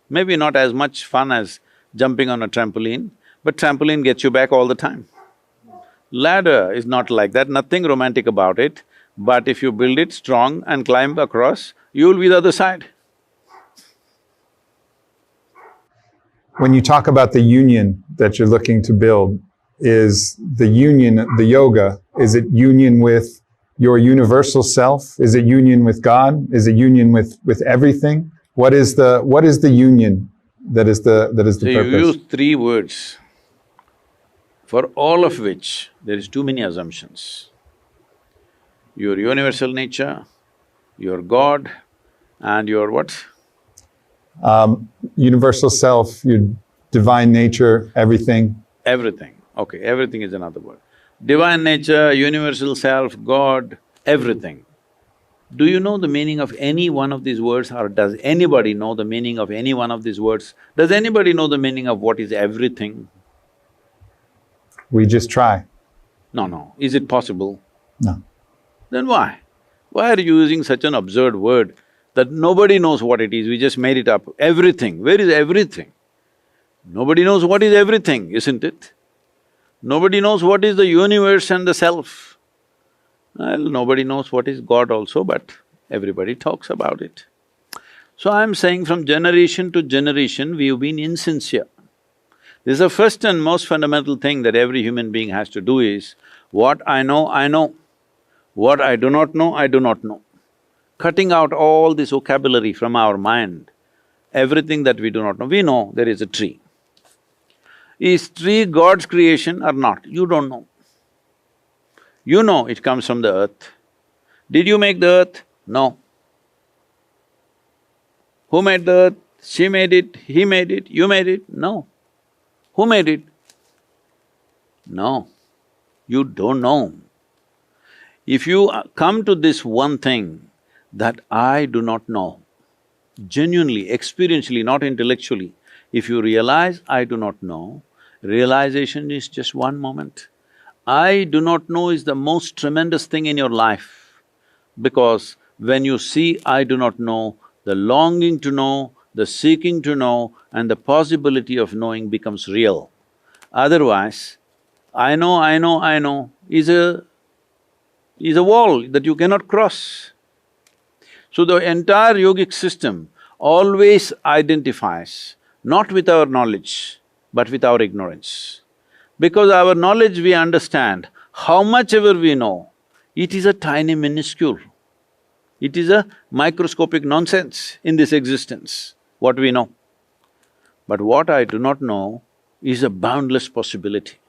Maybe not as much fun as jumping on a trampoline, but trampoline gets you back all the time. Ladder is not like that, nothing romantic about it, but if you build it strong and climb across, you'll be the other side. When you talk about the union that you're looking to build, is the union, the yoga, is it union with your universal self? Is it union with God? Is it union with everything? What is the union that is the purpose? So you use three words, for all of which there is too many assumptions. Your universal nature, your God, and your what? Universal self, your divine nature, everything. Everything. Okay, everything is another word. Divine nature, universal self, God, everything. Do you know the meaning of any one of these words, or does anybody know the meaning of any one of these words? Does anybody know the meaning of what is everything? We just try. No. Is it possible? No. Then why? Why are you using such an absurd word that nobody knows what it is, we just made it up? Everything, where is everything? Nobody knows what is everything, isn't it? Nobody knows what is the universe and the self. Well, nobody knows what is God also, but everybody talks about it. So I'm saying from generation to generation, we've been insincere. This is the first and most fundamental thing that every human being has to do is, what I know, I know. What I do not know, I do not know. Cutting out all this vocabulary from our mind, everything that we do not know. We know there is a tree. Is tree God's creation or not? You don't know. You know it comes from the earth. Did you make the earth? No. Who made the earth? She made it, he made it, you made it? No. Who made it? No. You don't know. If you come to this one thing that I do not know, genuinely, experientially, not intellectually, if you realize I do not know, realization is just one moment. I do not know is the most tremendous thing in your life, because when you see I do not know, the longing to know, the seeking to know and the possibility of knowing becomes real. Otherwise, I know is a wall that you cannot cross. So the entire yogic system always identifies not with our knowledge, but with our ignorance. Because our knowledge we understand, how much ever we know, it is a tiny minuscule. It is a microscopic nonsense in this existence, what we know. But what I do not know is a boundless possibility.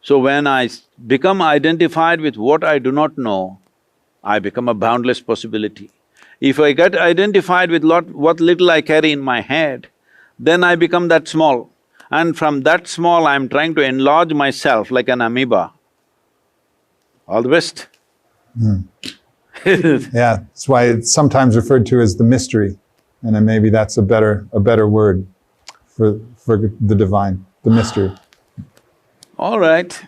So when I become identified with what I do not know, I become a boundless possibility. If I get identified with what little I carry in my head, then I become that small. And from that small, I'm trying to enlarge myself like an amoeba. All the best. Yeah, that's why it's sometimes referred to as the mystery. And then maybe that's a better word for the divine, the mystery. All right,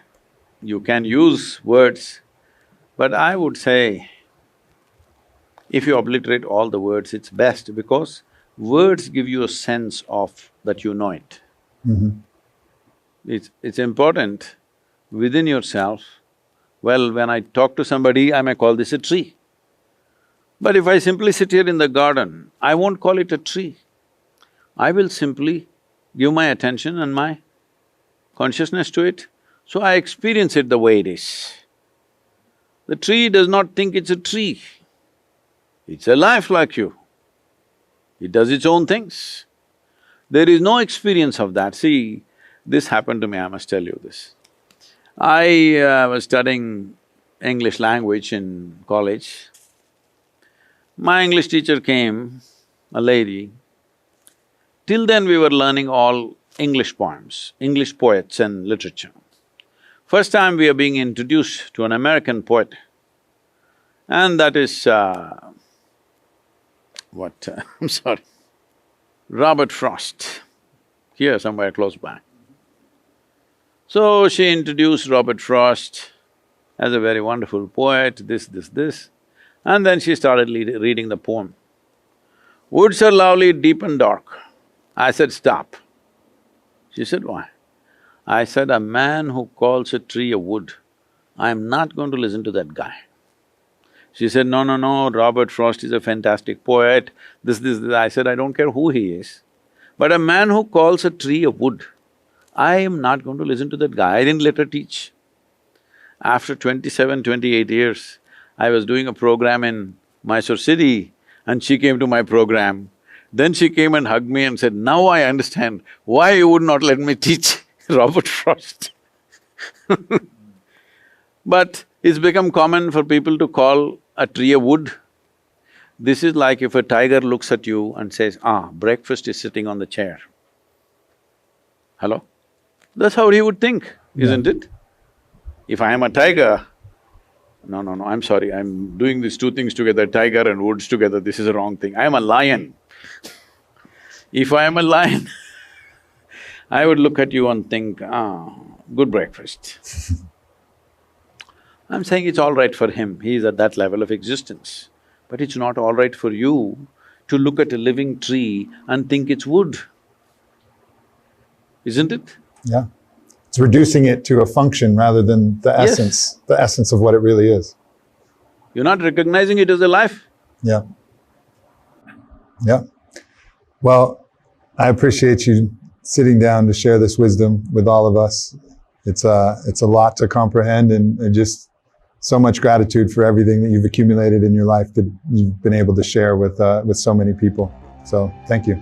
you can use words, but I would say, if you obliterate all the words, it's best, because words give you a sense of that you know it. It's important within yourself. Well, when I talk to somebody, I may call this a tree. But if I simply sit here in the garden, I won't call it a tree. I will simply give my attention and my consciousness to it, so I experience it the way it is. The tree does not think it's a tree. It's a life like you. It does its own things. There is no experience of that. See, this happened to me, I must tell you this. I was studying English language in college. My English teacher came, a lady. Till then we were learning all English poems, English poets and literature. First time we are being introduced to an American poet, and that is I'm sorry, Robert Frost, here somewhere close by. So she introduced Robert Frost as a very wonderful poet, this, and then she started reading the poem. Woods are lovely, deep and dark. I said, stop. She said, why? I said, a man who calls a tree a wood, I'm not going to listen to that guy. She said, no, Robert Frost is a fantastic poet, this. I said, I don't care who he is. But a man who calls a tree a wood, I am not going to listen to that guy. I didn't let her teach. After 27, 28 years, I was doing a program in Mysore city and she came to my program. Then she came and hugged me and said, now I understand why you would not let me teach Robert Frost. But it's become common for people to call a tree a wood. This is like if a tiger looks at you and says, breakfast is sitting on the chair. Hello? That's how he would think, isn't it? If I am a tiger, No, no, no, I'm sorry, I'm doing these two things together, tiger and woods together, this is a wrong thing. I am a lion. If I am a lion, I would look at you and think, good breakfast. I'm saying it's all right for him, he is at that level of existence. But it's not all right for you to look at a living tree and think it's wood, isn't it? Yeah. It's reducing it to a function rather than Yes. the essence of what it really is. You're not recognizing it as a life. Yeah. Yeah. Well, I appreciate you sitting down to share this wisdom with all of us. It's a lot to comprehend, and just so much gratitude for everything that you've accumulated in your life that you've been able to share with so many people. So thank you.